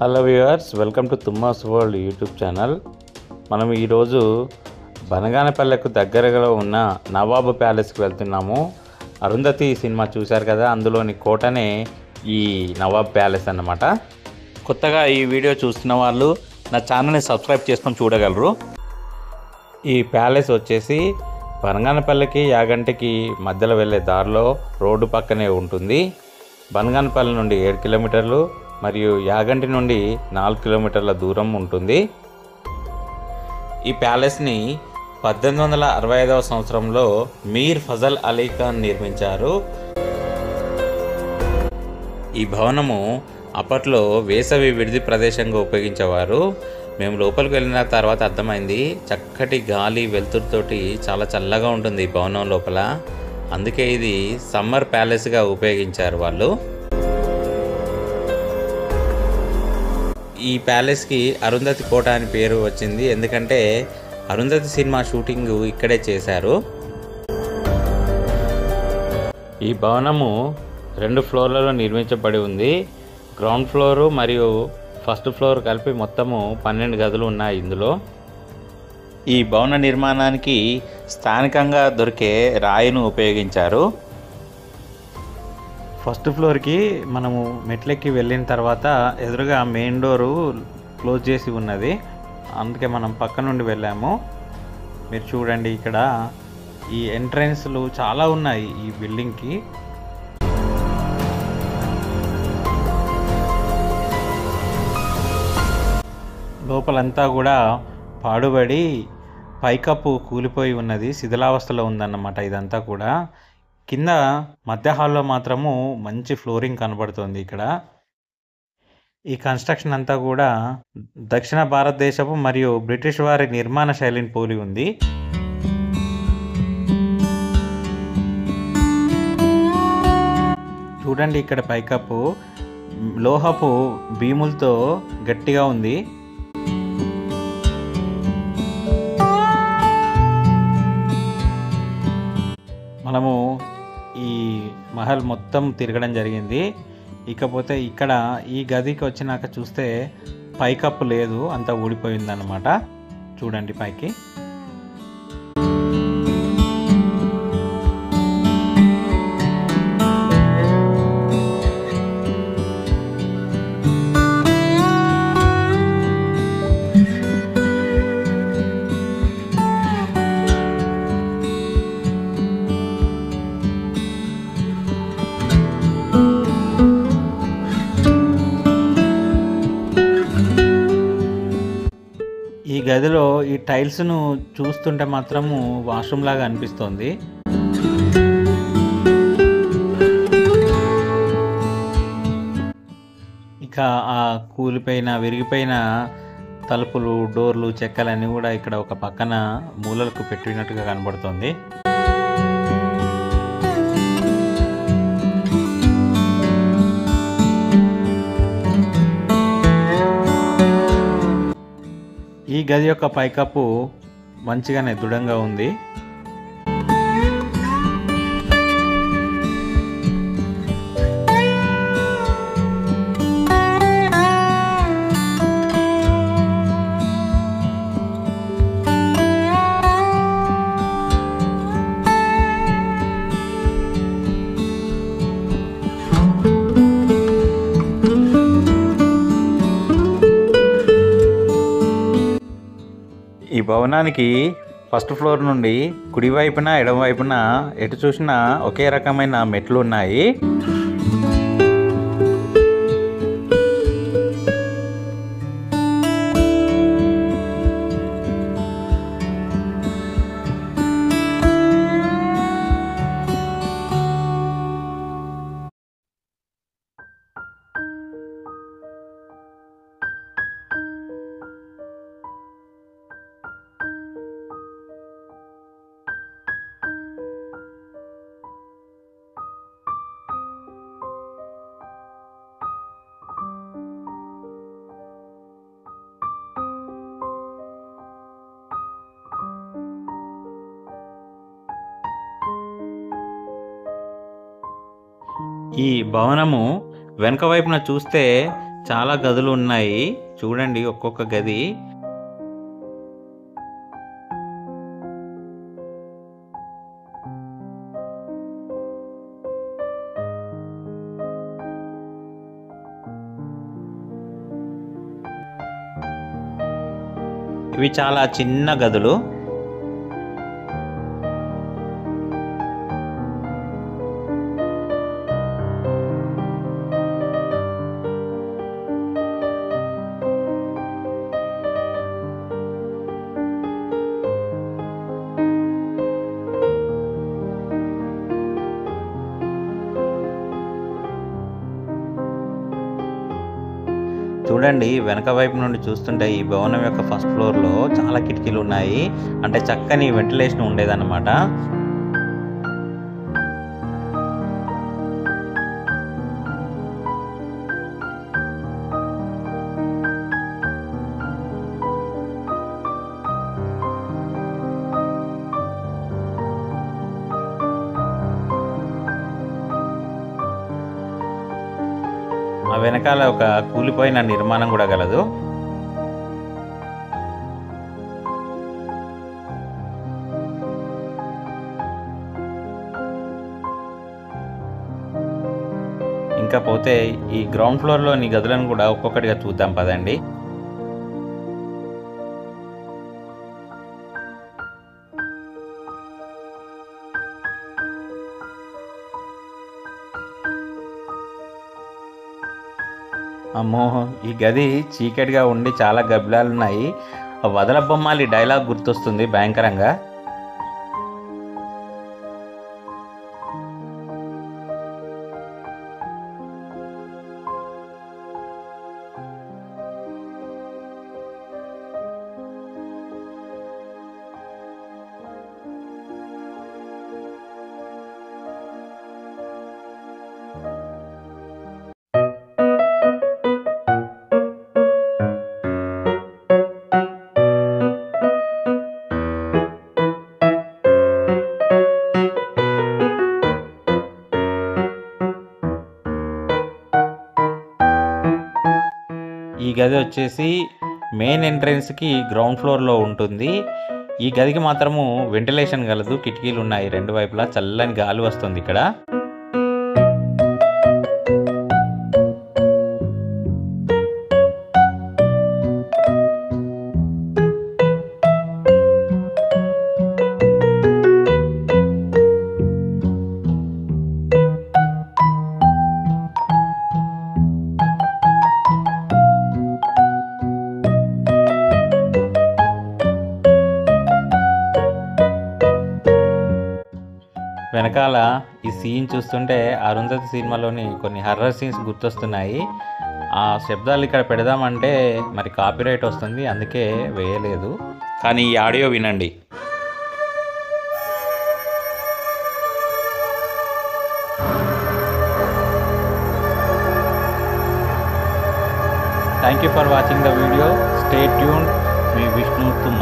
Hello viewers, welcome to Thumma's world YouTube channel. మనం ఈరోజు బనగానపల్లెకు దగ్గరగా ఉన్న నవాబు ప్యాలెస్కి వెళ్తున్నాము. అరుంధతి సినిమా చూశారు కదా, అందులోని కోటనే ఈ నవాబ్ ప్యాలెస్ అన్నమాట. కొత్తగా ఈ వీడియో చూస్తున్న వాళ్ళు నా ఛానల్ని సబ్స్క్రైబ్ చేసుకొని చూడగలరు. ఈ ప్యాలెస్ వచ్చేసి బనగానపల్లెకి యాగంటికి మధ్యలో వెళ్ళే దారిలో రోడ్డు పక్కనే ఉంటుంది. బనగానపల్లె నుండి 7 కిలోమీటర్లు మరియు యాగంటి నుండి 4 కిలోమీటర్ల దూరం ఉంటుంది. ఈ ప్యాలెస్ని 1865వ సంవత్సరంలో మీర్ ఫజల్ అలీ ఖాన్ నిర్మించారు. ఈ భవనము అప్పట్లో వేసవి విడిది ప్రదేశంగా ఉపయోగించేవారు. మేము లోపలికి వెళ్ళిన తర్వాత అర్థమైంది, చక్కటి గాలి వెలుతురుతోటి చాలా చల్లగా ఉంటుంది ఈ భవనం లోపల. అందుకే ఇది సమ్మర్ ప్యాలెస్గా ఉపయోగించారు వాళ్ళు. ఈ ప్యాలెస్కి అరుంధతి కోట అని పేరు వచ్చింది, ఎందుకంటే అరుంధతి సినిమా షూటింగ్ ఇక్కడే చేశారు. ఈ భవనము 2 ఫ్లోర్లలో నిర్మించబడి ఉంది. గ్రౌండ్ ఫ్లోరు మరియు ఫస్ట్ ఫ్లోర్ కలిపి మొత్తము 12 గదులు ఉన్నాయి ఇందులో. ఈ భవన నిర్మాణానికి స్థానికంగా దొరికే రాయిను ఉపయోగించారు. ఫస్ట్ ఫ్లోర్కి మనము మెట్లెక్కి వెళ్ళిన తర్వాత ఎదురుగా మెయిన్ డోరు క్లోజ్ చేసి ఉన్నది, అందుకే మనం పక్క నుండి వెళ్ళాము. మీరు చూడండి, ఇక్కడ ఈ ఎంట్రన్స్లు చాలా ఉన్నాయి ఈ బిల్డింగ్కి. లోపలంతా కూడా పాడుబడి పైకప్పు కూలిపోయి ఉన్నది, శిథిలావస్థలో ఉందన్నమాట ఇదంతా కూడా. కింద మధ్య హాల్లో మాత్రము మంచి ఫ్లోరింగ్ కనబడుతుంది. ఇక్కడ ఈ కన్స్ట్రక్షన్ అంతా కూడా దక్షిణ భారతదేశపు మరియు బ్రిటిష్ వారి నిర్మాణ శైలిని పోలి ఉంది. చూడండి, ఇక్కడ పైకప్పు లోహపు భీములతో గట్టిగా ఉంది. మనము ఈ మహల్ మొత్తం తిరగడం జరిగింది. ఇకపోతే ఇక్కడ ఈ గదికి వచ్చినాక చూస్తే పైకప్పు లేదు, అంతా ఊడిపోయిందన్నమాట. చూడండి పైకి. ఈ గదిలో ఈ టైల్స్ను చూస్తుంటే మాత్రము వాష్రూమ్ లాగా అనిపిస్తోంది. ఇక ఆ కూలిపోయిన విరిగిపోయిన తలుపులు, డోర్లు, చెక్కలన్నీ కూడా ఇక్కడ ఒక పక్కన మూలలకు పెట్టినట్టుగా కనబడుతోంది. ఈ గది యొక్క పైకప్పు మంచిగానే దృఢంగా ఉంది. ఈ భవనానికి ఫస్ట్ ఫ్లోర్ నుండి కుడివైపున ఎడమవైపున ఎటు చూసినా ఒకే రకమైన మెట్లు ఉన్నాయి. ఈ భవనము వెనుక వైపున చూస్తే చాలా గదులు ఉన్నాయి చూడండి, ఒక్కొక్క గది. ఇవి చాలా చిన్న గదులు. చూడండి, వెనక వైపు నుండి చూస్తుంటే ఈ భవనం యొక్క ఫస్ట్ ఫ్లోర్లో చాలా కిటికీలు ఉన్నాయి. అంటే చక్కని వెంటిలేషన్ ఉండేదన్నమాట. ఆ వెనకాల ఒక కూలిపోయిన నిర్మాణం కూడా గలదు. ఇంకా పోతే ఈ గ్రౌండ్ ఫ్లోర్లోని గదులను కూడా ఒక్కొక్కటిగా చూద్దాం పదండి. అమ్మో, ఈ గది చీకటిగా ఉండి చాలా గబ్బిలాలు ఉన్నాయి. వదల బొమ్మాలి డైలాగ్ గుర్తొస్తుంది భయంకరంగా. ఈ గది వచ్చేసి మెయిన్ ఎంట్రన్స్కి గ్రౌండ్ ఫ్లోర్లో ఉంటుంది. ఈ గదికి మాత్రము వెంటిలేషన్ కలదు, కిటికీలు ఉన్నాయి రెండు వైపులా, చల్లని గాలి వస్తుంది ఇక్కడ. వెనకాల ఈ సీన్ చూస్తుంటే అరుంధతి సినిమాలోని కొన్ని హర్రర్ సీన్స్ గుర్తొస్తున్నాయి. ఆ శబ్దాలు ఇక్కడ పెడదామంటే మరి కాపీరైట్ వస్తుంది, అందుకే వేయలేదు. కానీ ఈ ఆడియో వినండి. Thank you for watching the video. Stay tuned. మీ విష్ణు తుమ్మ.